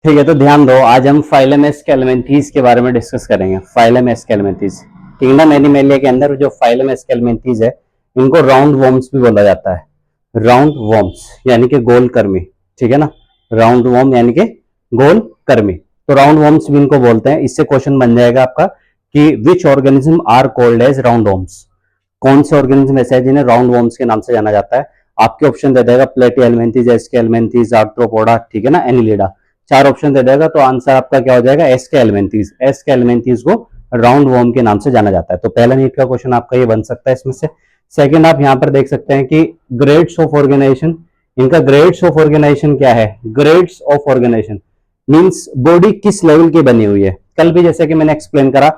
ठीक है, तो ध्यान दो, आज हम फाइलम एस्केल्मेंथीज के बारे में डिस्कस करेंगे। फाइलम एस्केल्मेंथीज, किंगडम एनिमेलिया के अंदर जो फाइलम एस्केल्मेंथीज है, इनको राउंड वॉर्म्स भी बोला जाता है। राउंड वॉर्म्स यानी कि गोल कर्मी, ठीक है ना। राउंड वॉर्म यानी कि गोल कर्मी, तो राउंड वॉर्म्स भी इनको बोलते हैं। इससे क्वेश्चन बन जाएगा आपका कि which organism are called as round worms. कौन से ऑर्गेनिज्म ऐसे है जिन्हें राउंड वॉर्म्स के नाम से जाना जाता है। आपके ऑप्शन दे देगा प्लेटिहेल्मिन्थीज, एस्केल्मेंथीज, आर्थ्रोपोडा, ठीक है ना, एनिलिडा। चार ऑप्शन दे देगा, तो आंसर आपका क्या हो जाएगा, एस्केल्मेंथीज। एस्केल्मेंथीज को राउंड वॉर्म के नाम से जाना जाता है। तो पहला नीट का क्वेश्चन आपका ये बन सकता है इसमें से। सेकंड, आप यहां पर देख सकते हैं कि ग्रेड्स ऑफ ऑर्गेनाइजेशन, इनका ग्रेड्स ऑफ ऑर्गेनाइजेशन क्या है। Grades of organisation means body किस लेवल की बनी हुई है। कल भी जैसे कि मैंने एक्सप्लेन करा,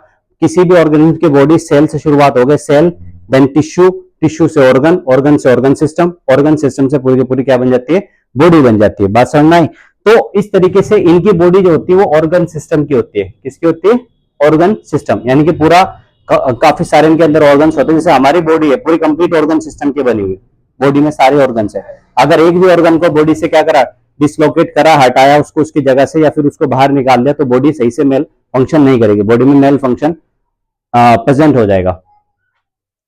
किसी भी ऑर्गेनिज्म की बॉडी सेल से शुरुआत हो गई, सेल देन टिश्यू, टिश्यू से ऑर्गन, ऑर्गन से ऑर्गन सिस्टम, ऑर्गन सिस्टम से पूरी की पूरी क्या बन जाती है, बॉडी बन जाती है। बात समझ में आई। तो इस तरीके से इनकी बॉडी जो होती है वो ऑर्गन सिस्टम की होती है। किसकी होती है, ऑर्गन सिस्टम, यानी कि पूरा काफी सारे इनके अंदर ऑर्गन्स होते हैं। जैसे हमारी बॉडी है पूरी कंप्लीट ऑर्गन सिस्टम की बनी हुई, बॉडी में सारे ऑर्गन्स है। अगर एक भी ऑर्गन को बॉडी से क्या करा, डिसलोकेट करा, हटाया उसको उसकी जगह से, या फिर उसको बाहर निकाल दिया, तो बॉडी सही से मेल फंक्शन नहीं करेगी, बॉडी में मेल फंक्शन प्रेजेंट हो जाएगा।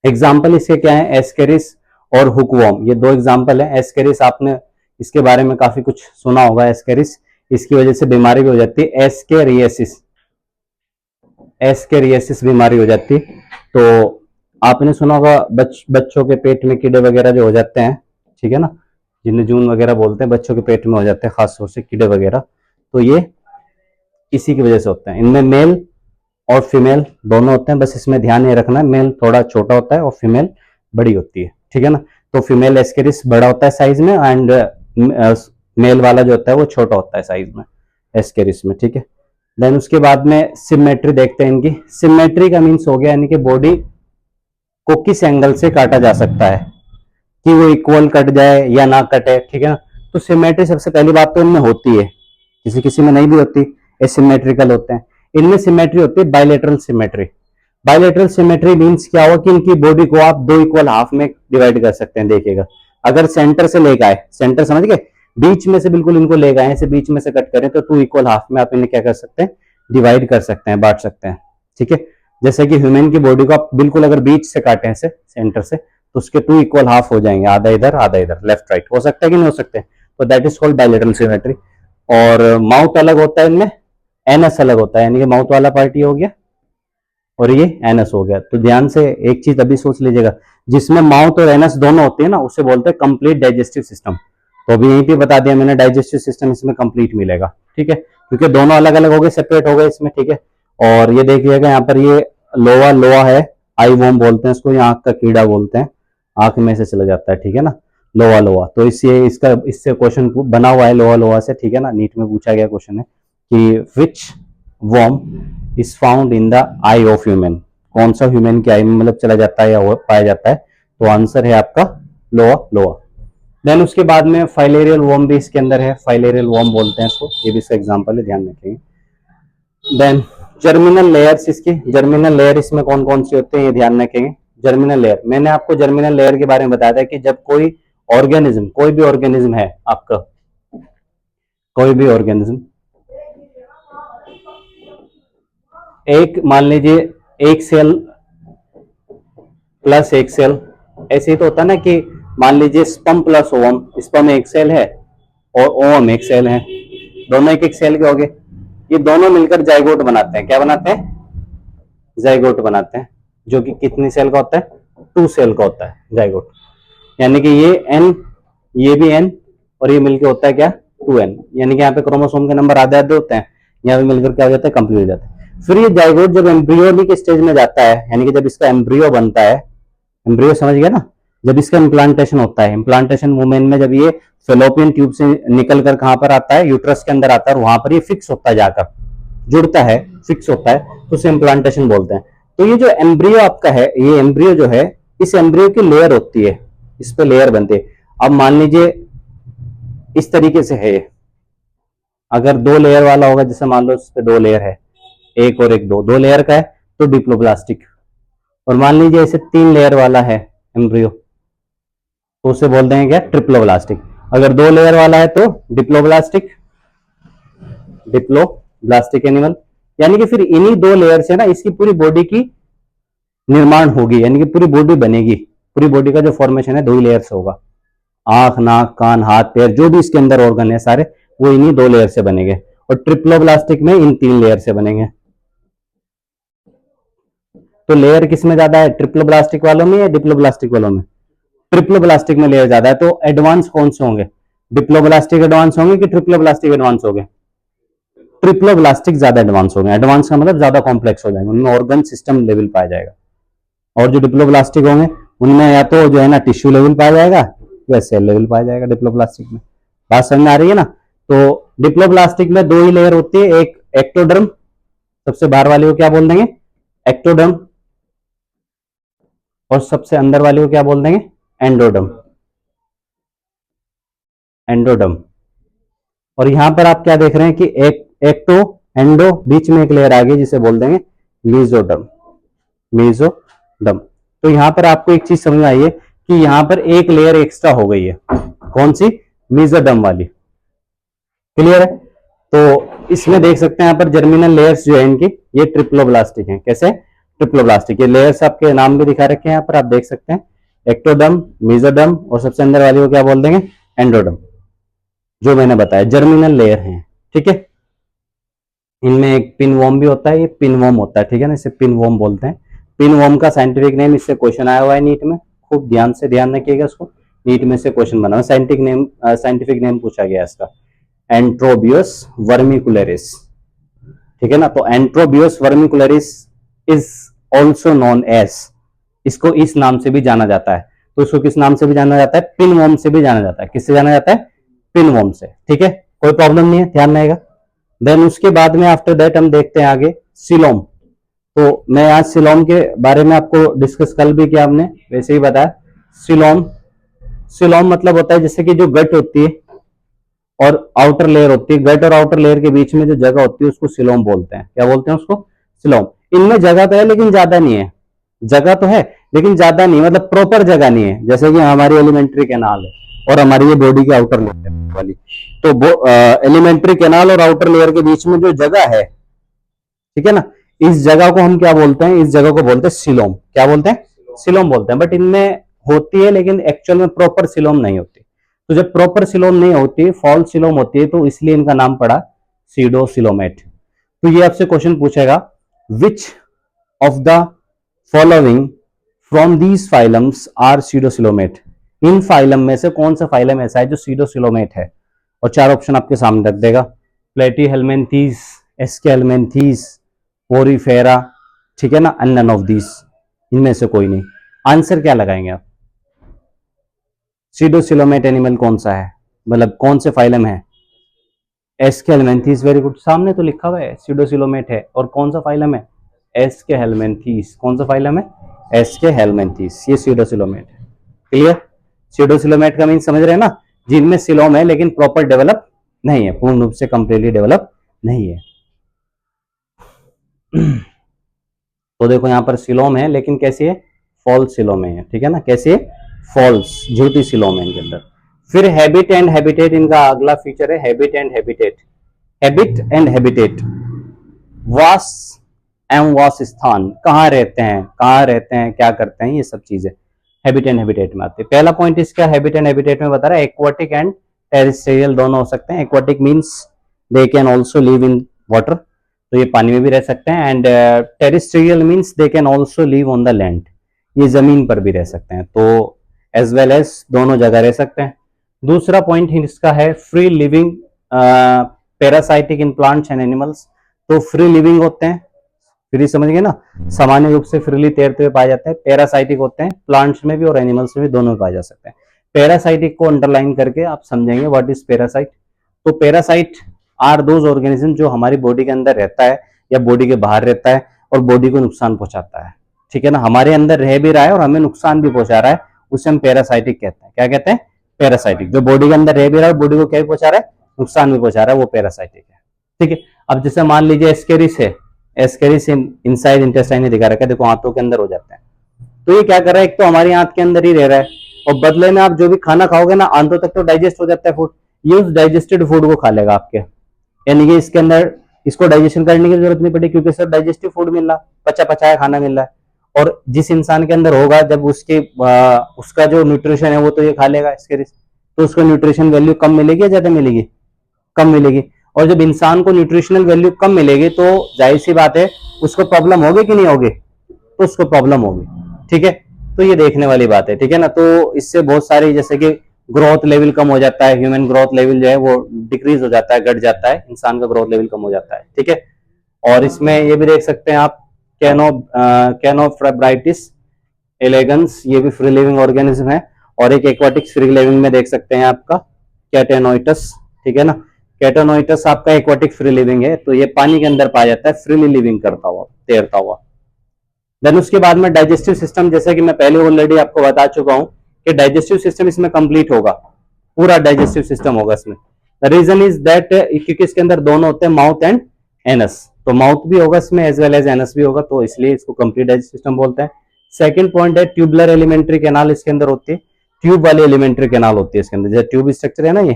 एग्जाम्पल इसके क्या है, एस्केरिस और हुकवॉर्म, ये दो एग्जाम्पल है। एस्केरिस आपने इसके बारे में काफी कुछ सुना होगा। एस्केरिस, इसकी वजह से बीमारी भी हो जाती है, एस्केरियसिस, एस्केरियसिस बीमारी हो जाती है। तो आपने सुना होगा बच्चों के पेट में कीड़े वगैरह जो हो जाते हैं, ठीक है ना, जिन्हें जून वगैरह बोलते हैं, बच्चों के पेट में हो जाते हैं खासतौर से कीड़े वगैरह। तो ये इसी की वजह से होता है। इनमें मेल और फीमेल दोनों होते हैं, बस इसमें ध्यान ये रखना है, मेल थोड़ा छोटा होता है और फीमेल बड़ी होती है, ठीक है ना। तो फीमेल एस्केरिस बड़ा होता है साइज में, एंड मेल वाला जो होता है वो छोटा होता है साइज में एस्केरिस में, ठीक है। देन उसके बाद में सिमेट्री देखते हैं इनकी। सिमेट्री का मीन्स हो गया यानी कि बॉडी को किस एंगल से काटा जा सकता है, कि वो इक्वल कट जाए या ना कटे, ठीक है ना। तो सिमेट्री सबसे पहली बात तो इनमें होती है, किसी किसी में नहीं भी होती, एसिमेट्रिकल होते हैं। इनमें सिमेट्री होती है bilateral symmetry. Bilateral symmetry means क्या हुआ कि इनकी बॉडी को आप दो इक्वल हाफ में डिवाइड कर सकते हैं। देखिएगा, अगर सेंटर से लेकर आए, सेंटर समझ गए, बीच में से बिल्कुल इनको ले गए, ऐसे बीच में से कट करें, तो टू इक्वल हाफ में आप इन्हें क्या कर सकते हैं, डिवाइड कर सकते हैं, बांट सकते हैं, ठीक है। जैसे कि ह्यूमन की बॉडी को आप बिल्कुल अगर बीच से काटें, ऐसे सेंटर से, तो उसके टू इक्वल हाफ हो जाएंगे, आधा इधर आधा इधर, लेफ्ट राइट। हो सकता है कि नहीं हो सकते, तो that is called bilateral symmetry. और माउथ अलग होता है इनमें, एनस अलग होता है, यानी कि माउथ वाला पार्टी हो गया और ये एनस हो गया। तो ध्यान से एक चीज अभी सोच लीजिएगा, जिसमें माउथ और एनस दोनों होते हैं ना, उसे बोलते हैं कंप्लीट डाइजेस्टिव सिस्टम। तो अभी यहीं पे बता दिया मैंने, डाइजेस्टिव सिस्टम इसमें कंप्लीट मिलेगा, ठीक है, क्योंकि दोनों अलग अलग हो गए, सेपरेट हो गए इसमें, ठीक है। और ये देखिएगा यहाँ पर ये लोआ, लोआ है, आई वोम बोलते हैं इसको, या आंख का कीड़ा बोलते हैं, आंख में से चला जाता है, ठीक है ना, लोआ लोआ। तो इससे इसका इससे क्वेश्चन बना हुआ है लोआ लोआ से, ठीक है ना, नीट में पूछा गया क्वेश्चन है कि which worm is found in the eye of human, कौन सा ह्यूमन की आई में मतलब चला जाता है या पाया जाता है। तो आंसर है आपका लोआ लोआ। देन उसके बाद में फाइलेरियल वर्म भी इसके अंदर है, फाइलेरियल वर्म बोलते हैं इसको, ये भी इसका एग्जांपल है, ध्यान रखेंगे। देन जर्मिनल लेयर्स, इसकी जर्मिनल लेयर इसमें कौन कौन सी होते हैं ये ध्यान रखेंगे। जर्मिनल लेयर, मैंने आपको जर्मिनल लेयर के बारे में बताया था कि जब कोई ऑर्गेनिज्म, कोई भी ऑर्गेनिज्म है आपका, कोई भी ऑर्गेनिज्म, एक मान लीजिए एक सेल प्लस एक सेल, ऐसे ही तो होता है ना कि मान लीजिए स्पर्म प्लस ओवम, स्पर्म एक सेल है और ओवम एक सेल है, दोनों एक एक सेल के हो गए, ये दोनों मिलकर जाइगोट बनाते हैं। क्या बनाते हैं, जाइगोट बनाते हैं, जो कि कितनी सेल का होता है, टू सेल का होता है जाइगोट। यानी कि ये एन, ये भी एन, और ये मिलकर होता है क्या, टू एन। यानी कि यहाँ पे क्रोमोसोम के नंबर आधे आधे होते हैं, यहाँ पे मिलकर क्या हो जाता है, कंप्लीट हो जाता है। फिर ये जाइगोट जब एम्ब्रियोनिक स्टेज में जाता है, यानी कि जब इसका एम्ब्रियो बनता है, एम्ब्रियो समझ गया ना, जब इसका इम्प्लांटेशन होता है, इम्प्लांटेशन मूवमेंट में जब ये फेलोपियन ट्यूब से निकल कर कहां पर आता है, यूट्रस के अंदर आता है, और वहां पर ये फिक्स होता है, जाकर जुड़ता है, फिक्स होता है, तो उसे इम्प्लांटेशन बोलते हैं। तो ये जो एम्ब्रियो आपका है, ये एम्ब्रियो जो है, इस एम्ब्रियो की लेयर होती है, इस पे लेयर बनती है। अब मान लीजिए इस तरीके से है, अगर दो लेयर वाला होगा, जैसे मान लो इस पे दो लेयर है, एक और एक, दो दो लेयर का है तो डिप्लोब्लास्टिक, और मान लीजिए इसे तीन लेयर वाला है एम्ब्रियो, तो उसे बोलते हैं क्या, ट्रिप्लोब्लास्टिक। अगर दो लेयर वाला है तो डिप्लोब्लास्टिक, डिप्लोब्लास्टिक एनिमल। यानी कि फिर इन्हीं दो लेयर से ना इसकी पूरी बॉडी की निर्माण होगी, यानी कि पूरी बॉडी बनेगी। पूरी बॉडी का जो फॉर्मेशन है दो ही लेयर से होगा। आंख, नाक, कान, हाथ, पैर, जो भी इसके अंदर ऑर्गन है सारे, वो इन्हीं दो लेयर से बनेंगे। और ट्रिप्लोब्लास्टिक में इन तीन लेयर से बनेंगे। तो लेयर किसमें ज्यादा है, ट्रिप्लोब्लास्टिक वालों में या डिप्लोब्लास्टिक वालों में? ट्रिप्लोब्लास्टिक में लेयर ज्यादा है। तो एडवांस कौन से होंगे, डिप्लोब्लास्टिक एडवांस होंगे कि ट्रिप्लोब्लास्टिक एडवांस होंगे? ट्रिप्लोब्लास्टिक ज्यादा एडवांस होंगे। एडवांस का मतलब ज्यादा कॉम्प्लेक्स हो जाएंगे, उनमें ऑर्गन सिस्टम लेवल पाया जाएगा। और जो डिप्लोब्लास्टिक होंगे उनमें या तो जो है ना टिश्यू लेवल पाया जाएगा या सेल लेवल पाया जाएगा डिप्लोब्लास्टिक में। बात समझ में आ रही है ना? तो डिप्लोब्लास्टिक में दो ही लेयर होती है, एक एक्टोडर्म, सबसे बाहर वाले को क्या बोल देंगे, एक्टोडर्म, और सबसे अंदर वाले को क्या बोल देंगे, एंडोडर्म। एंडोडर्म। और यहां पर आप क्या देख रहे हैं कि एक्टो, एंडो, बीच में एक लेयर आ गई जिसे बोल देंगे मीजोडर्म। मीजोडर्म। तो यहां पर आपको एक चीज समझ में आई है कि यहां पर एक लेयर एक्स्ट्रा हो गई है, कौन सी, मीजोडर्म वाली। क्लियर है? तो इसमें देख सकते हैं यहां पर जर्मिनल लेयर्स जो है इनकी, ये ट्रिप्लोब्लास्टिक हैं। कैसे? ट्रिप्लोब्लास्टिक। ये लेयर्स आपके नाम भी दिखा रखे हैं यहाँ पर, आप देख सकते हैं, एक्टोडर्म, मीजोडर्म, और सबसे अंदर वाली को क्या बोल देंगे, एंडोडर्म, जो मैंने बताया जर्मिनल लेयर हैं। ठीक है? इनमें एक पिनवॉर्म भी होता है, ये पिनवॉर्म होता है, ठीक है ना, इसे पिनवॉर्म बोलते हैं। पिनवॉर्म का साइंटिफिक नेम, इससे क्वेश्चन आया हुआ है नीट में, खूब ध्यान से ध्यान रखिएगा इसको, नीट में से क्वेश्चन बना हुआ, साइंटिफिक नेम पूछा गया इसका, एंट्रोबियस वर्मिकुलरिस। ठीक है ना? तो एंट्रोबियस वर्मिकुलरिस इज ऑल्सो नोन एज, इसको इस नाम से भी जाना जाता है। तो इसको किस नाम से भी जाना जाता है, पिनवॉर्म से भी जाना जाता है। किससे जाना जाता है, पिनवॉर्म से। ठीक है, कोई प्रॉब्लम नहीं है, ध्यान रहेगा। देन उसके बाद में आफ्टर दैट हम देखते हैं आगे सिलोम। तो मैं आज सिलोम के बारे में आपको डिस्कस कल भी किया हमने, वैसे ही बताया। सिलोम, सिलोम मतलब होता है जैसे कि जो गट होती है और आउटर लेयर होती है, गट और आउटर लेयर के बीच में जो जगह होती है उसको सिलोम बोलते हैं। क्या बोलते हैं उसको, सिलोम। इनमें जगह तो है लेकिन ज्यादा नहीं है, जगह तो है लेकिन ज्यादा नहीं, मतलब प्रॉपर जगह नहीं है। जैसे कि हमारी एलिमेंट्री कैनाल है और हमारी ये बॉडी की आउटर लेयर वाली, तो एलिमेंट्री कैनाल और आउटर लेयर के बीच में जो जगह है, ठीक है ना, इस जगह को हम क्या बोलते हैं, इस जगह को बोलते हैं सिलोम। क्या बोलते हैं, सिलोम बोलते हैं। बट इनमें होती है लेकिन एक्चुअल में प्रॉपर सिलोम नहीं होती। तो जब प्रॉपर सिलोम नहीं होती, फॉल्स सिलोम होती है, तो इसलिए इनका नाम पड़ा सीडोसिलोमेट। तो ये आपसे क्वेश्चन पूछेगा, which of the following from these phylums are pseudocoelomate. इन फाइलम में से कौन सा फाइलम ऐसा है जो सीडोसिलोमेट है? और चार ऑप्शन आपके सामने रख देगा, प्लेटीहेल्मिन्थीस, एस्केहेल्मिन्थीस, पोरीफेरा, ठीक है ना, नन ऑफ दीज, इनमें से कोई नहीं। आंसर क्या लगाएंगे आप, सीडोसिलोमेट एनिमल कौन सा है, मतलब कौन से फाइलम है? एस्केहेल्मिन्थीस। वेरी गुड, सामने तो लिखा हुआ है सीडोसिलोमेट है, और कौन सा फाइलम है, एस्केहेल्मिन्थीस। कौन सा फाइलम है, एस्केहेल्मिन्थीस, ये सीडोसिलोमेट है। क्लियर? सीडोसिलोमेट का मीन समझ रहे हैं ना, जिनमें सिलोम है लेकिन प्रॉपर डेवलप नहीं है, पूर्ण रूप से कंप्लीटली डेवलप नहीं है। तो देखो यहां पर सिलोम है लेकिन कैसी है, फॉल्स सिलोम है, ठीक है ना, कैसी है, फॉल्स, झूठी सिलोम है इनके अंदर। फिर हैबिट एंड हैबिटेट, इनका अगला फीचर है habit and habitat. Habit and habitat, वास एवं वास स्थान, कहाँ रहते हैं, कहाँ रहते हैं, क्या करते हैं, ये सब चीजें हैबिट एंड हैबिटेट में आती है। पहला पॉइंट इसका हैबिट एंड हैबिटेट में बता रहा है, एक्वाटिक एंड टेरेस्ट्रियल दोनों हो सकते हैं। Aquatic means they can also live in water, तो ये पानी में भी रह सकते हैं। And terrestrial means they can also live on the land, ये जमीन पर भी रह सकते हैं। तो एज वेल एज दोनों जगह रह सकते हैं। दूसरा पॉइंट इसका है free living parasitic in plants and animals, तो फ्री लिविंग होते हैं, फ्री समझ गए ना, सामान्य रूप से फ्रीली तैरते हुए पाए जाते हैं। पैरासाइटिक होते हैं, प्लांट्स में भी और एनिमल्स में भी, दोनों में पाए जा सकते हैं। पैरासाइटिक को अंडरलाइन करके आप समझेंगे व्हाट इज पैरासाइट। तो पैरासाइट आर दोज ऑर्गेनिज्म जो हमारी बॉडी के अंदर रहता है या बॉडी के बाहर रहता है और बॉडी को नुकसान पहुंचाता है, ठीक है ना, हमारे अंदर रह भी रहा है और हमें नुकसान भी पहुंचा रहा है, उसे हम पैरासाइटिक कहते हैं। क्या कहते हैं, पैरासाइटिक। जो बॉडी के अंदर रह भी रहा है, बॉडी को क्या भी पहुंचा रहा है, नुकसान भी पहुंचा रहा है, वो पैरासाइटिक है। ठीक है, अब जैसे मान लीजिए एस्केरिस है, एस्केरिस इनसाइड इंटेस्टाइन ने दिखा रखा है, देखो आंतों के अंदर हो जाते हैं। तो ये क्या कर रहा है, एक तो हमारी आंत के अंदर ही रह रहा है और बदले में आप जो भी खाना खाओगे ना, आंतों तक तो डाइजेस्ट हो जाता है फूड, ये उस डाइजेस्टेड फूड को खा लेगा आपके, यानी कि इसके अंदर इसको डाइजेशन करने की जरूरत नहीं पड़ी क्योंकि सब डाइजेस्टिव फूड मिल रहा, पचा पचाया खाना मिल रहा है। और जिस इंसान के अंदर होगा जब उसका जो न्यूट्रिशन है वो तो ये खा लेगा इसके, तो उसको न्यूट्रिशन वैल्यू कम मिलेगी या ज्यादा मिलेगी? कम मिलेगी। और जब इंसान को न्यूट्रिशनल वैल्यू कम मिलेगी तो जाहिर सी बात है उसको प्रॉब्लम होगी कि नहीं होगी? तो उसको प्रॉब्लम होगी। ठीक है, तो ये देखने वाली बात है। ठीक है ना, तो इससे बहुत सारी जैसे कि ग्रोथ लेवल कम हो जाता है, ह्यूमन ग्रोथ लेवल जो है वो डिक्रीज हो जाता है, घट जाता है, इंसान का ग्रोथ लेवल कम हो जाता है। ठीक है, और इसमें ये भी देख सकते हैं आप कैनोफ्राइब्राइटिस एलेगेंस, ये भी फ्री लिविंग ऑर्गेनिज्म है। और एक एक्वाटिक फ्री लिविंग में देख सकते हैं आपका कैटेनोइटस। ठीक है ना, कैटेनोइटस आपका एक्वाटिक फ्री लिविंग है, तो ये पानी के अंदर पाया जाता है, फ्रीली लिविंग करता हुआ, तैरता हुआ। देन उसके बाद में डाइजेस्टिव सिस्टम, जैसे कि मैं पहले ऑलरेडी आपको बता चुका हूं कि डाइजेस्टिव सिस्टम इसमें कंप्लीट होगा, पूरा डाइजेस्टिव सिस्टम होगा इसमें। द रीजन इज दैट क्योंकि इसके अंदर दोनों होते हैं, माउथ एंड एनस, तो माउथ भी होगा इसमें एज वेल एज एनस भी होगा, तो इसलिए इसको कंप्लीट डाइजेस्टिव सिस्टम बोलते हैं। सेकंड पॉइंट है ट्यूबुलर एलिमेंट्री कैनाल इसके अंदर होती है, ट्यूब वाली एलिमेंट्री कैनाल होती है इसके अंदर, जैसे ट्यूब स्ट्रक्चर है ना, ये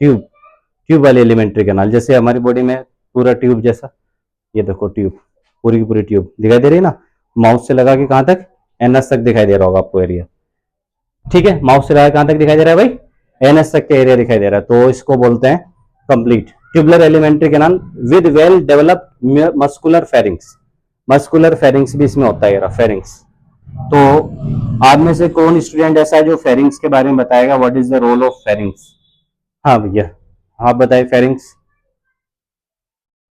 ट्यूब वाली एलिमेंट्री कैनाल, जैसे हमारी बॉडी में पूरा ट्यूब जैसा, ये देखो ट्यूब, पूरी की पूरी ट्यूब दिखाई दे रही है ना, माउथ से लगा के कहां तक? एनएस तक दिखाई दे रहा होगा आपको एरिया। ठीक है, माउथ से लगा कहां तक दिखाई दे रहा है भाई? एनएस तक का एरिया दिखाई दे रहा है, तो इसको बोलते हैं complete tubular alimentary canal with well developed muscular pharynx. Muscular pharynx भी इसमें होता है, फेरिंग्स। तो आप में से कौन स्टूडेंट ऐसा है जो फेरिंग्स के बारे में बताएगा? What is the role of pharynx? हाँ भैया, आप बताइए। फेरिंग्स,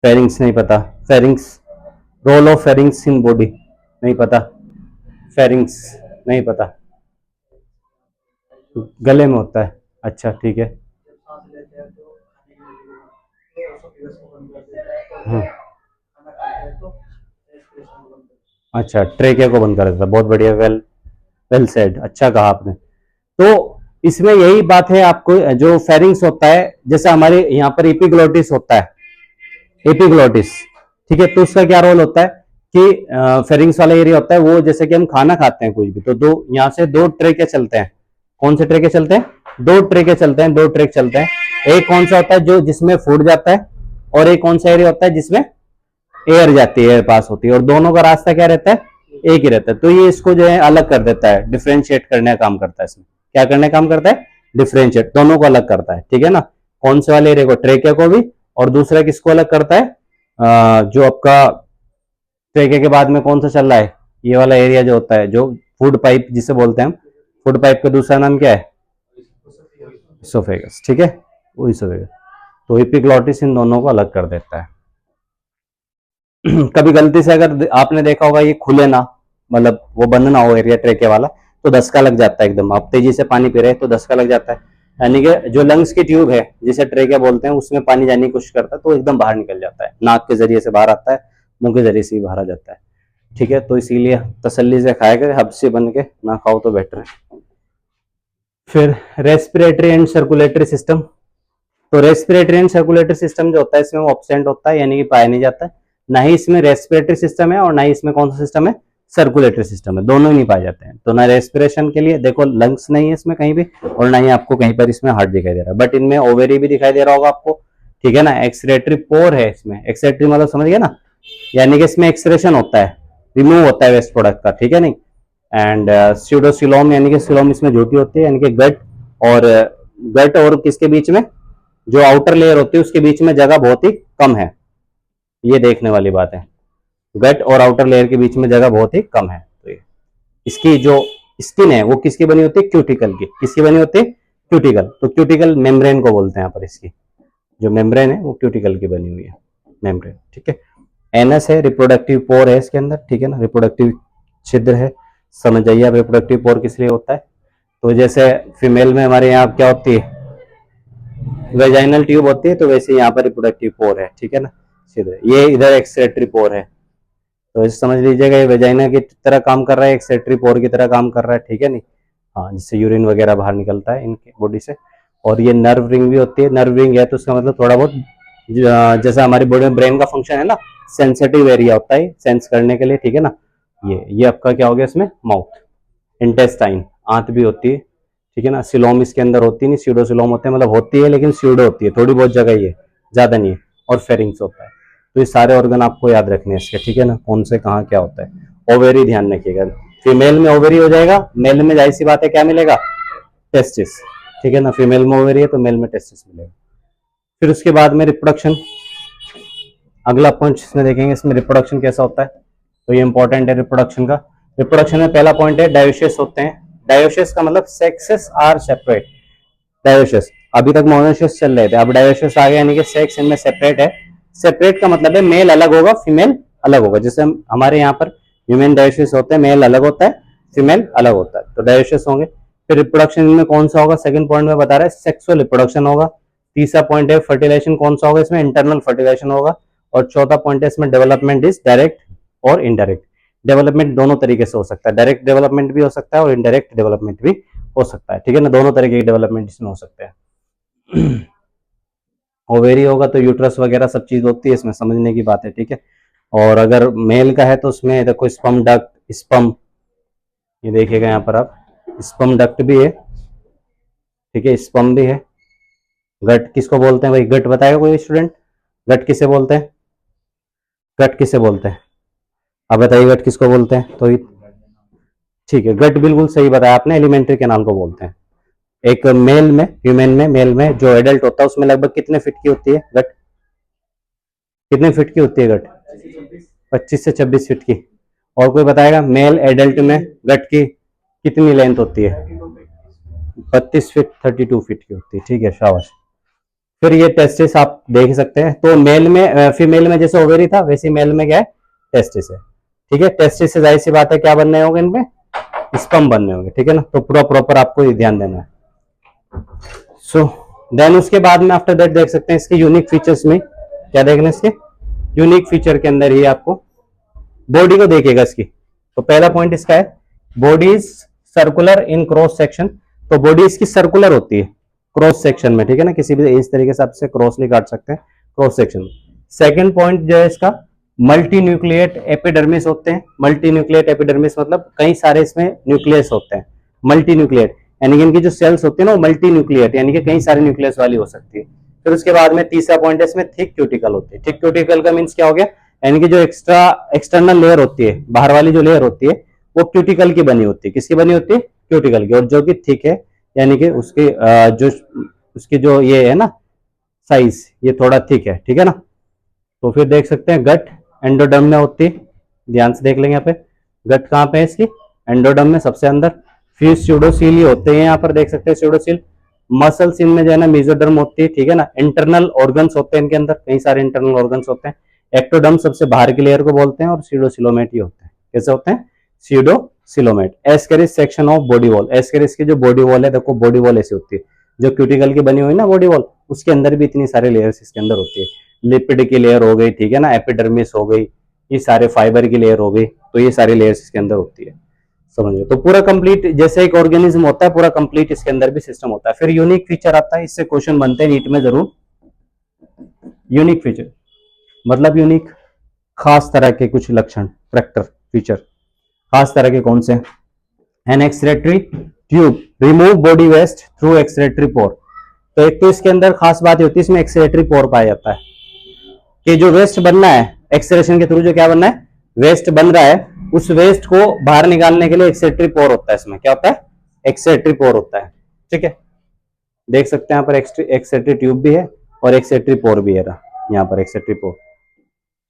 फेरिंग्स नहीं पता? Pharynx, role of pharynx in body नहीं पता? फेरिंग्स नहीं पता, गले में होता है। अच्छा ठीक है। हाँ, अच्छा, ट्रेकिया को बंद कर देता, बहुत बढ़िया, वेल वेल सेड, अच्छा कहा आपने। तो इसमें यही बात है, आपको जो फेरिंग्स होता है, जैसे हमारे यहाँ पर एपिग्लोटिस होता है, एपिग्लोटिस। ठीक है, तो उसका क्या रोल होता है कि फेरिंग्स वाला एरिया होता है वो, जैसे कि हम खाना खाते हैं कुछ भी, तो दो यहाँ से दो ट्रेके चलते हैं। कौन से ट्रेके चलते हैं? दो ट्रेके चलते हैं, दो ट्रेक चलते हैं। एक कौन सा होता है जो जिसमें फूड जाता है, और एक कौन सा एरिया होता है जिसमें एयर जाती है, एयर पास होती है, और दोनों का रास्ता क्या रहता है? एक ही रहता है। तो ये इसको जो है अलग कर देता है, डिफ्रेंशिएट करने का काम करता है इसमें। क्या करने का काम करता है? डिफ्रेंशिएट, दोनों को अलग करता है। ठीक है ना, कौन से वाले एरिया को? ट्रेके को भी, और दूसरा किसको अलग करता है? जो आपका ट्रेके के बाद में कौन सा चल रहा है, ये वाला एरिया जो होता है, जो फूड पाइप जिसे बोलते हैं हम, फूड पाइप का दूसरा नाम क्या है? इसोफेगस। ठीक है, वो इसोफेगस। तो एपिग्लोटिस इन दोनों को अलग कर देता है। कभी गलती से अगर आपने देखा होगा ये खुले ना, मतलब वो बंद ना हो एरिया ट्रेके वाला, तो धक्का लग जाता है एकदम, आप तेजी से पानी पी रहे हैं तो धक्का लग जाता है, यानी कि जो लंग्स की ट्यूब है जिसे ट्रेके बोलते हैं, उसमें पानी जाने की कोशिश करता है तो एकदम बाहर निकल जाता है, नाक के जरिए से बाहर आता है, मुंह के जरिए से भी बाहर आ जाता है। ठीक है, तो इसीलिए तसल्ली से खाया करें, हब्सी बन के ना खाओ तो बेटर है। फिर रेस्पिरेटरी एंड सर्कुलेटरी सिस्टम, तो रेस्पिरेटरी एंड सर्कुलेटरी सिस्टम जो होता है इसमें वो ऑब्सेंट होता है, यानी कि पाया नहीं जाता है। ना ही इसमें रेस्पिरेटरी सिस्टम है और ना ही इसमें कौन सा सिस्टम है? सर्कुलेटरी सिस्टम है, दोनों ही नहीं पाए जाते हैं। तो ना रेस्पिरेशन के लिए देखो लंग्स नहीं है इसमें कहीं भी, और ना ही आपको कहीं पर इसमें हार्ट दिखाई दे रहा है, बट इनमें ओवेरी भी दिखाई दे रहा होगा आपको। ठीक है ना, एक्सक्रेटरी पोर है इसमें, एक्सक्रेटरी मतलब समझ गया ना, यानी कि इसमें एक्सक्रेशन होता है, रिमूव होता है वेस्ट प्रोडक्ट का। ठीक है नहीं, एंड स्यूडोसिलोम, यानी कि सिलोम इसमें झूठी होती है, यानी कि गट और किसके बीच में, जो आउटर लेयर होती है उसके बीच में जगह बहुत ही कम है, ये देखने वाली बात है। गट और आउटर लेयर के बीच में जगह बहुत ही कम है। तो ये इसकी जो स्किन है वो किसकी बनी होती है? क्यूटिकल की। किसकी बनी होती है? क्यूटिकल। तो क्यूटिकल मेम्ब्रेन को बोलते हैं यहाँ पर, इसकी जो मेम्ब्रेन है वो क्यूटिकल की बनी हुई है, मेम्ब्रेन। ठीक है, एनस है, रिप्रोडक्टिव पोर है इसके अंदर। ठीक है ना, रिप्रोडक्टिव छिद्र है, समझ जाइए आप रिप्रोडक्टिव पोर किस लिए होता है। तो जैसे फीमेल में हमारे यहाँ क्या होती है? वेजाइनल ट्यूब होती है, तो वैसे यहाँ पर रिप्रोडक्टिव पोर है। ठीक है ना, सीधे ये इधर एक्सक्रेटरी पोर है, तो इसे समझ लीजिएगा ये वेजाइना की तरह काम कर रहा है, एक्सक्रेटरी पोर की तरह काम कर रहा है। ठीक है नहीं, हाँ, जिससे यूरिन वगैरह बाहर निकलता है इनकी बॉडी से। और ये नर्व रिंग भी होती है, नर्व रिंग है तो उसका मतलब थोड़ा बहुत जैसा हमारी बॉडी में ब्रेन का फंक्शन है ना, सेंसिटिव एरिया होता है सेंस करने के लिए। ठीक है ना, ये आपका क्या हो गया इसमें? माउथ। इंटेस्टाइन, आंत भी होती है। ठीक है ना, सिलोम इसके अंदर होती नहीं, स्यूडोसिलोम होते हैं, मतलब होती है लेकिन स्यूडो होती है, थोड़ी बहुत जगह ही है, ज्यादा नहीं है। और फेरिंग्स होता है। तो ये सारे ऑर्गन आपको याद रखने हैं इसके, ठीक है ना, कौन से कहाँ क्या होता है। ओवेरी ध्यान रखिएगा, फीमेल में ओवेरी हो जाएगा, मेल में जाहिर सी बात है क्या मिलेगा, टेस्टिस, ठीक है ना, फीमेल में ओवेरी है तो मेल में टेस्टिस मिलेगा। फिर उसके बाद में रिप्रोडक्शन, अगला पॉइंट इसमें देखेंगे, इसमें रिप्रोडक्शन कैसा होता है, तो ये इंपॉर्टेंट है रिप्रोडक्शन का। रिप्रोडक्शन में पहला पॉइंट है डायोसिस होते हैं। डायोसिस का मतलब सेक्सेस आर सेपरेट, डायोसिस, अभी तक मोनोसिस चल रहे थे, अब डायोसिस आ गया, यानी कि सेक्स इनमें सेपरेट है। सेपरेट का मतलब है मेल अलग होगा, फीमेल अलग होगा, जैसे हमारे यहाँ पर ह्यूमन डायोसिस होते हैं, मेल अलग होता है, फीमेल अलग होता है, तो डायोसिस होंगे। फिर रिप्रोडक्शन में कौन सा होगा, सेकंड पॉइंट में बता रहा है सेक्सुअल रिप्रोडक्शन होगा। तीसरा पॉइंट है फर्टिलाइजेशन, कौन सा होगा इसमें, इंटरनल फर्टिलाइजेशन होगा। और चौथा पॉइंट है इसमें डेवलपमेंट इज डायरेक्ट और इनडायरेक्ट। डेवलपमेंट दोनों तरीके से हो सकता है, डायरेक्ट डेवलपमेंट भी हो सकता है और इनडायरेक्ट डेवलपमेंट भी हो सकता है, ठीक है ना, दोनों तरीके की डेवलपमेंट इसमें हो सकते हैं। ओवेरी होगा तो यूट्रस वगैरह सब चीज होती है, इसमें समझने की बात है, ठीक है। और अगर मेल का है तो उसमें देखो स्पर्म डक्ट, स्पर्म, ये देखिएगा यहाँ पर आप, स्पर्म डक्ट भी है, ठीक है, स्पर्म भी है। गट किसको बोलते हैं भाई, गट बताएगा कोई स्टूडेंट, गट किसे बोलते हैं, गट किसे बोलते हैं, अब बताइए गट किसको बोलते हैं, तो ठीक है, गट बिल्कुल सही बताया आपने, एलिमेंट्री कैनाल को बोलते हैं। एक मेल में, ह्यूमन में, मेल में जो एडल्ट होता है उसमें लगभग कितने फीट की होती है गट, कितने फीट की होती है गट, 25 से 26 फीट की। और कोई बताएगा मेल एडल्ट में गट की कितनी लेंथ होती है, 32 फीट, 32 फीट की होती है, ठीक है, शाबाश। फिर ये टेस्टिस आप देख सकते हैं, तो मेल में, फीमेल में जैसे ओवेरी था वैसे मेल में क्या है, टेस्टिस है, ठीक है। टेस्टिस से जाहिर सी बात है क्या बनने होंगे इनमें, स्पर्म बनने होंगे, ठीक है ना, तो पूरा प्रॉपर आपको ये ध्यान देना है। सो देन उसके बाद में आफ्टर दैट देख सकते हैं इसके यूनिक फीचर्स में क्या देखना है, इसके यूनिक फीचर के अंदर ही आपको बॉडी को देखिएगा इसकी। तो पहला पॉइंट इसका है body is circular in cross section, तो बॉडी इसकी सर्कुलर होती है क्रॉस सेक्शन में, ठीक है ना, किसी भी इस तरीके से आपसे क्रॉसली काट सकते हैं क्रॉस सेक्शन। सेकंड पॉइंट जो है इसका मल्टी न्यूक्लिएट एपिडर्मिस होते हैं। मल्टी न्यूक्लिएट एपिडर्मिस मतलब कई सारे इसमें न्यूक्लियस होते हैं, मल्टी न्यूक्लिएट यानी कि इनकी जो सेल्स होती है ना वो मल्टी न्यूक्लिएट यानी कि कई सारे न्यूक्लियस वाली हो सकती है। फिर उसके बाद में तीसरा पॉइंट है इसमें थिक क्यूटिकल होती है। थिक क्यूटिकल का मीन्स क्या हो गया, यानी कि जो एक्सटर्नल लेयर होती है, बाहर वाली जो लेयर होती है वो क्यूटिकल की बनी होती है, किसकी बनी होती है, क्यूटिकल की, और जो कि थिक है यानी कि उसके जो उसकी जो ये है ना साइज, ये थोड़ा थिक है, ठीक है ना। तो फिर देख सकते हैं गट एंडोडर्म में होती है, ध्यान से देख लेंगे यहाँ पे गट कहाँ पे है इसकी, एंडोडर्म में सबसे अंदर। फिर स्यूडोसील होते हैं, यहाँ पर देख सकते हैं स्यूडोसील। मसल्स इनमें जो है ना मेसोडर्म होती है, ठीक है ना। इंटरनल ऑर्गन्स होते हैं इनके अंदर, कई सारे इंटरनल ऑर्गन्स होते हैं। एक्टोडर्म सबसे बाहर की लेयर को बोलते हैं और स्यूडोसिलोमेट ही होते हैं। कैसे होते हैं, pseudocoelomate. Ascaris section of body wall, Ascaris की जो बॉडी वॉल है, देखो बॉडी वॉल ऐसी होती है, जो क्यूटिकल की बनी हुई ना बॉडी वॉल, उसके अंदर भी इतनी सारे लेयर्स इसके अंदर होती है। लिपिड की लेयर हो गई, ठीक है ना, एपिडर्मिस हो गई, ये सारे फाइबर की लेयर हो गई, तो ये सारी लेयर्स इसके अंदर होती है, समझो। तो पूरा कंप्लीट जैसे एक ऑर्गेनिज्म होता है पूरा कंप्लीट इसके अंदर भी सिस्टम होता है। फिर यूनिक फीचर आता है, इससे क्वेश्चन बनते हैं नीट में जरूर। यूनिक फीचर मतलब यूनिक, खास तरह के कुछ लक्षण, करेक्टर फीचर, खास तरह के कौन से, an excretory tube remove body waste through excretory pore. तो एक तो इसके अंदर खास बात होती है, इसमें एक्सक्रेटरी पोर पाया जाता है कि जो वेस्ट बनना है एक्सक्रेशन के थ्रू, जो क्या बनना है, वेस्ट बन रहा है, उस वेस्ट को बाहर निकालने के लिए एक्सक्रेटरी पोर होता है। इसमें क्या होता है, एक्सक्रेटरी पोर होता है, ठीक है। देख सकते हैं यहाँ पर एक्सक्रेटरी ट्यूब भी है और एक्सक्रेटरी पोर भी है, यहाँ पर एक्सक्रेटरी पोर,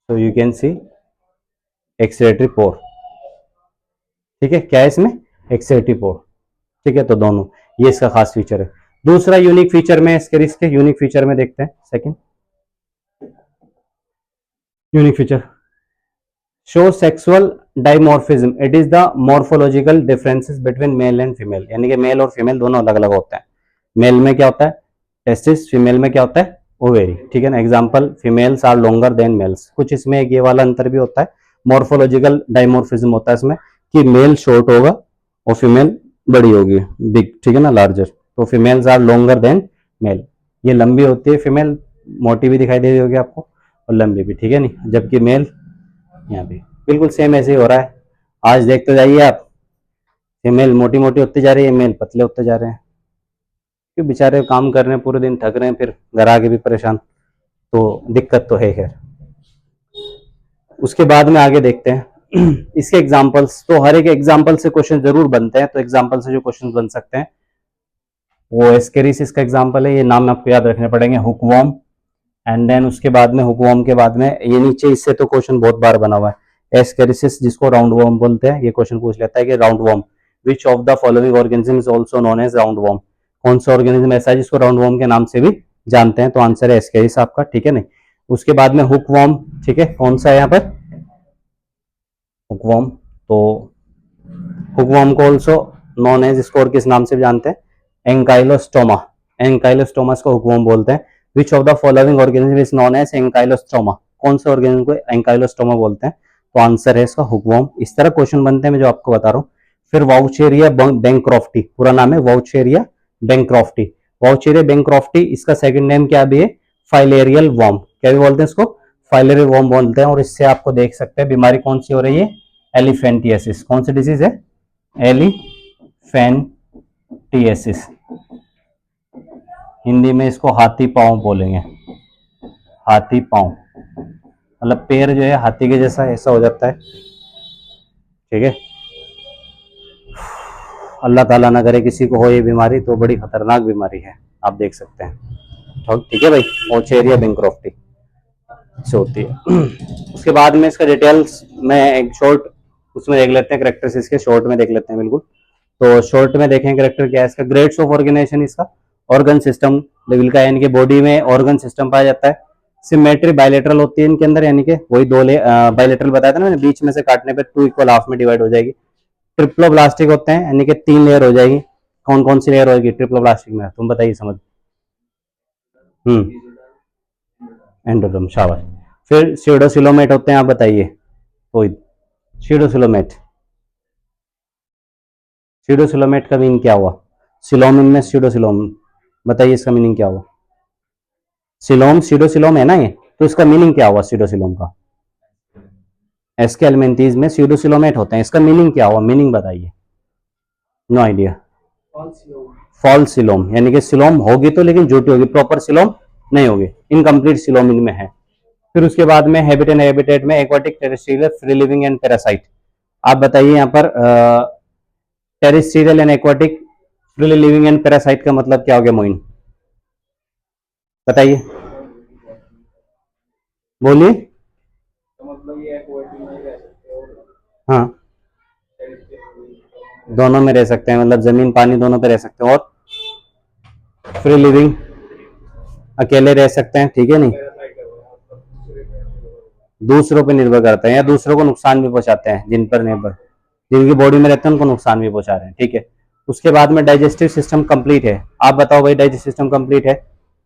तो यू कैन सी एक्सक्रेटरी पोर, ठीक है। क्या है इसमें, एक्सक्रेटरी पोर, ठीक है। तो दोनों, ये इसका खास फीचर है। दूसरा यूनिक फीचर में इसके यूनिक फीचर में देखते हैं। Second unique feature, show sexual dimorphism, it is the morphological differences between male and female, यानी कि मेल और फीमेल दोनों अलग अलग होते हैं। मेल में क्या होता है, टेस्टिस, फीमेल में क्या होता है, ओवेरी, ठीक है ना। Example, females are longer than males, कुछ इसमें एक ये वाला अंतर भी होता है, मॉर्फोलॉजिकल डाइमॉर्फिज्म होता है इसमें कि मेल शॉर्ट होगा और फीमेल बड़ी होगी, बिग, ठीक है ना, लार्जर। तो females are longer than male, ये लंबी होती है, फीमेल मोटी भी दिखाई दे रही होगी आपको और लंबी भी, ठीक है नहीं, जबकि मेल यहाँ भी बिल्कुल सेम ऐसे ही हो रहा है। आज देखते जाइए आप, फीमेल मोटी मोटी होती जा रही है, मेल पतले होते जा रहे हैं, क्यों, बेचारे काम कर रहे हैं पूरे दिन, थक रहे हैं, फिर घर आके भी परेशान, तो दिक्कत तो है खैर। उसके बाद में आगे देखते हैं इसके एग्जाम्पल्स। तो हर एक एग्जाम्पल से क्वेश्चन जरूर बनते हैं, तो एग्जाम्पल से जो क्वेश्चन बन सकते हैं वो एस्केरिसिस का एग्जाम्पल है, ये नाम आपको याद रखने पड़ेंगे, हुकवॉर्म। एंड देन उसके बाद में हुकवॉर्म के बाद में ये नीचे इससे तो क्वेश्चन बहुत बार बना हुआ है, एस्केरिसिस जिसको राउंड वॉर्म बोलते हैं, ये क्वेश्चन पूछ लेता है कि round worm, which of the following organism is also known as round worm, कौन सा ऑर्गेनिज्म ऐसा है जिसको राउंड वॉर्म के नाम से भी जानते हैं, तो आंसर है एस्केरिस आपका, ठीक है नहीं। उसके बाद में हुकवॉर्म, ठीक है, कौन सा है यहाँ पर हुकवॉर्म, तो हुकवॉर्म को ऑल्सो नॉन एज, इसको और किस नाम से भी जानते हैं, एंकाइलोस्टोमा, एंकाइलोस्टोमस को हुकवॉर्म बोलते हैं। Which of the following organism is known as ancylostoma, कौन से ऑर्गेनिज्म को एंकाइलोस्टोमा बोलते हैं, तो आंसर है इसका हुकवॉर्म। इस तरह क्वेश्चन बनते हैं मैं जो आपको बता रहा हूँ। फिर वाउचेरिया बैंक्रॉफ्टी, पूरा नाम है वाउचेरिया बैंक्रॉफ्टी, वाउचेरिया बैंक्रॉफ्टी, इसका सेकंड नेम क्या भी है, फाइलेरियल वॉर्म, क्या भी बोलते हैं इसको, फाइलेरियल वॉर्म बोलते हैं। और इससे आपको देख सकते हैं बीमारी कौन सी हो रही है, एलिफेंटियासिस, कौन सी डिजीज है, एलिफेंटियासिस, हिंदी में इसको हाथी पांव बोलेंगे, हाथी पांव, मतलब पैर जो है हाथी के जैसा ऐसा हो जाता है, ठीक है। अल्लाह ताला ना करे किसी को हो ये बीमारी, तो बड़ी खतरनाक बीमारी है, आप देख सकते हैं, ठीक है भाई, ओचेरिया बैंक्रॉफ्टी से होती है। उसके बाद में इसका डिटेल्स में एक शॉर्ट उसमें देख लेते हैं, करेक्टर्स इसके शॉर्ट में देख लेते हैं बिल्कुल। तो शॉर्ट में देखें करेक्टर क्या है इसका, ग्रेड्स ऑफ ऑर्गेनाइजेशन, इसका ऑर्गन सिस्टम लेवल का, यानी कि बॉडी में ऑर्गन सिस्टम पाया जाता है। सिमेट्री बायलेटरल होती है इनके अंदर, यानी कि वही दो बायलेटरल बताया था ना मैंने, बीच में से काटने पे 2 इक्वल हाफ में डिवाइड हो जाएगी। ट्रिप्लोब्लास्टिक होते हैं, यानी कि 3 लेयर हो जाएगी। कौन कौन सी लेयर होगी ट्रिप्लोब्लास्टिक में, तुम बताइए समझ। एंडोडर्म, शाबाश। फिर स्यूडोसिलोमेट होते हैं, आप बताइए कोई, स्यूडोसिलोमेट, स्यूडोसिलोमेट का मीनिंग क्या हुआ, सिलोम में स्यूडोसिलोम, बताइए इसका मीनिंग क्या हुआ, सिलोम स्यूडोसिलोम है ना ये, तो इसका मीनिंग क्या हुआ स्यूडोसिलोम का, एस्केलमेंथीज में स्यूडोसिलोमेट होते हैं, इसका मीनिंग क्या हुआ, मीनिंग बताइए, नो आइडिया, फॉल्स सिलोम, यानी कि सिलोम होगी तो लेकिन झूठी होगी, प्रॉपर सिलोम नहीं होगी, इनकम्प्लीट सिलोम इनमें है। फिर उसके बाद में हैबिट एंड हैबिटेट में aquatic, terrestrial, free living and parasite, आप बताइए यहाँ पर terrestrial and aquatic, free living and parasite का मतलब क्या हो गया मोइन, बताइए, बोलिए। मतलब ये हाँ, दोनों में रह सकते हैं, मतलब जमीन पानी दोनों पे रह सकते हैं, और फ्री लिविंग अकेले रह सकते हैं, ठीक है नहीं, दूसरों पे निर्भर करते हैं या दूसरों को नुकसान भी पहुंचाते हैं, जिन पर निर्भर, जिनकी बॉडी में रहते हैं उनको नुकसान भी पहुंचा रहे हैं, ठीक है। उसके बाद में डाइजेस्टिव सिस्टम कंप्लीट है, आप बताओ भाई डाइजेस्टिव सिस्टम कंप्लीट है,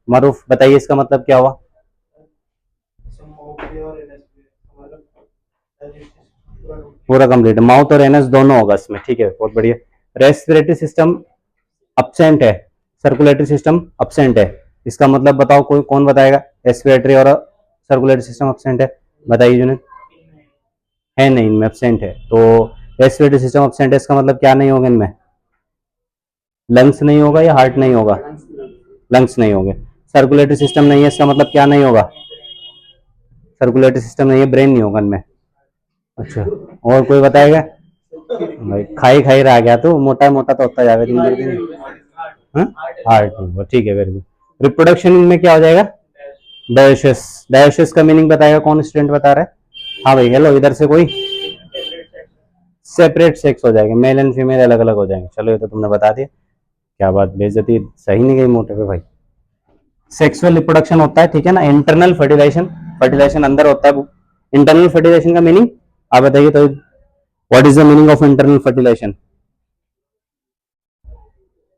मारूफ बताइए इसका मतलब क्या हुआ, पूरा कंप्लीट, माउथ और एनस दोनों होगा इसमें, ठीक है, बहुत बढ़िया। रेस्पिरेटरी सिस्टम अब्सेंट है, सर्कुलेटरी सिस्टम अब्सेंट है, इसका मतलब बताओ, कोई कौन बताएगा, रेस्पिरेटरी और सर्कुलेटरी सिस्टम अब्सेंट है, बताइए जुनेद, है नहीं इनमें, अब्सेंट है, तो रेस्पिरेटरी सिस्टम अब्सेंट है, इसका मतलब क्या नहीं होगा इनमें, लंग्स नहीं होगा या हार्ट नहीं होगा, लंग्स नहीं होंगे। सर्कुलेटरी सिस्टम नहीं है, इसका मतलब क्या नहीं होगा, सर्कुलेटरी सिस्टम नहीं है, ब्रेन नहीं होगा इनमें, अच्छा, और कोई बताएगा, भाई खाई खाई रह गया तो मोटा मोटा तो होता जाएगा दिन दिन, हार्ट नहीं, ठीक है, वेरी गुड। रिप्रोडक्शन में क्या हो जाएगा, डायोसिस, डायोसिस का मीनिंग बताएगा कौन स्टूडेंट बता रहा है, हाँ भाई हेलो, इधर से कोई, सेपरेट सेक्स हो जाएंगे, मेल एंड फीमेल अलग अलग हो जाएंगे, चलो ये तो तुमने बता दिया, क्या बात, बेइज्जती सही नहीं गई मोटे पे भाई। सेक्सुअल रिप्रोडक्शन होता है, ठीक है ना, इंटरनल फर्टिलाइजेशन, फर्टिलाइजेशन अंदर होता है, इंटरनल फर्टिलाइजेशन का मीनिंग आप बताइए, तो what is the meaning of internal fertilisation,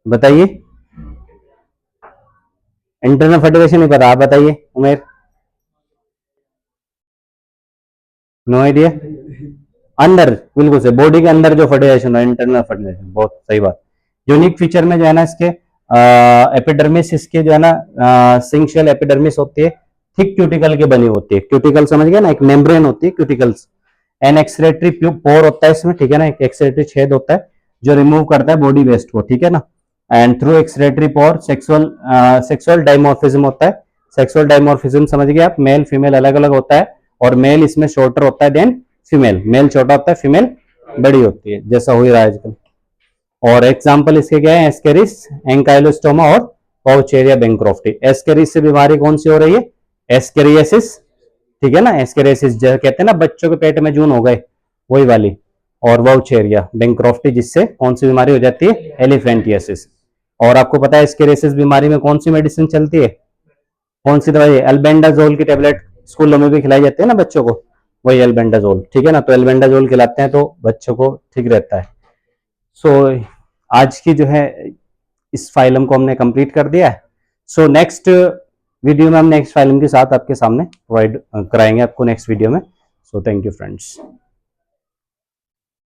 बताइए, इंटरनल फर्टिलाइजेशन नहीं पता, आप बताइए उमेर, नो आइडिया, अंदर बिल्कुल से बॉडी के अंदर जो फर्टिलाइजेशन है, इंटरनल फर्टिलाइजेशन, बहुत सही बात। यूनिक फीचर में जो है ना इसके एपिडर्मिस, इसके जो है ना सिंक शेल एपिडर्मिस होती है, थिक क्यूटिकल की बनी होती है, क्यूटिकल समझ गया ना, एक मेम्ब्रेन होती है क्यूटिकल्स, एन एक्सक्रेटरी पोर होता है इसमें, ठीक है ना, एक एक्सक्रेटरी छेद होता है जो रिमूव करता है बॉडी वेस्ट को, ठीक है ना, and through excretory pore sexual dimorphism होता है, सेक्सुअल डायमॉर्फिज्म समझ गए आप, मेल फीमेल अलग अलग होता है, और मेल इसमें शॉर्टर होता है देन फीमेल, मेल छोटा होता है फीमेल बड़ी होती है, जैसा हो ही रहा है आजकल। और एग्जाम्पल इसके क्या है, एस्केरिस, एंकाइलोस्टोमा और पाउचेरिया बैंक्रॉफ्टी। एस्केरिस से बीमारी कौन सी हो रही है, एस्केरियासिस, ठीक है ना, एस्केरियासिस जो कहते हैं ना बच्चों के पेट में जून हो गए, वही वाली। और वाउचेरिया बैंक्रॉफ्टी जिससे कौन सी बीमारी हो जाती है, एलिफेंटियासिस। और आपको पता है एस्केरियासिस बीमारी में कौन सी मेडिसिन चलती है, कौन सी दवाई है, एल्बेंडाजोल की टेबलेट स्कूलों में भी खिलाई जाती है ना बच्चों को, वही एल्बेंडाजोल, ठीक है ना। तो एल्बेंडाजोल खिलाते हैं तो बच्चों को ठीक रहता है। सो आज की जो है इस फाइलम को हमने कंप्लीट कर दिया है। सो नेक्स्ट वीडियो में हम नेक्स्ट फाइलम के साथ आपके सामने प्रोवाइड कराएंगे आपको नेक्स्ट वीडियो में। So thank you friends.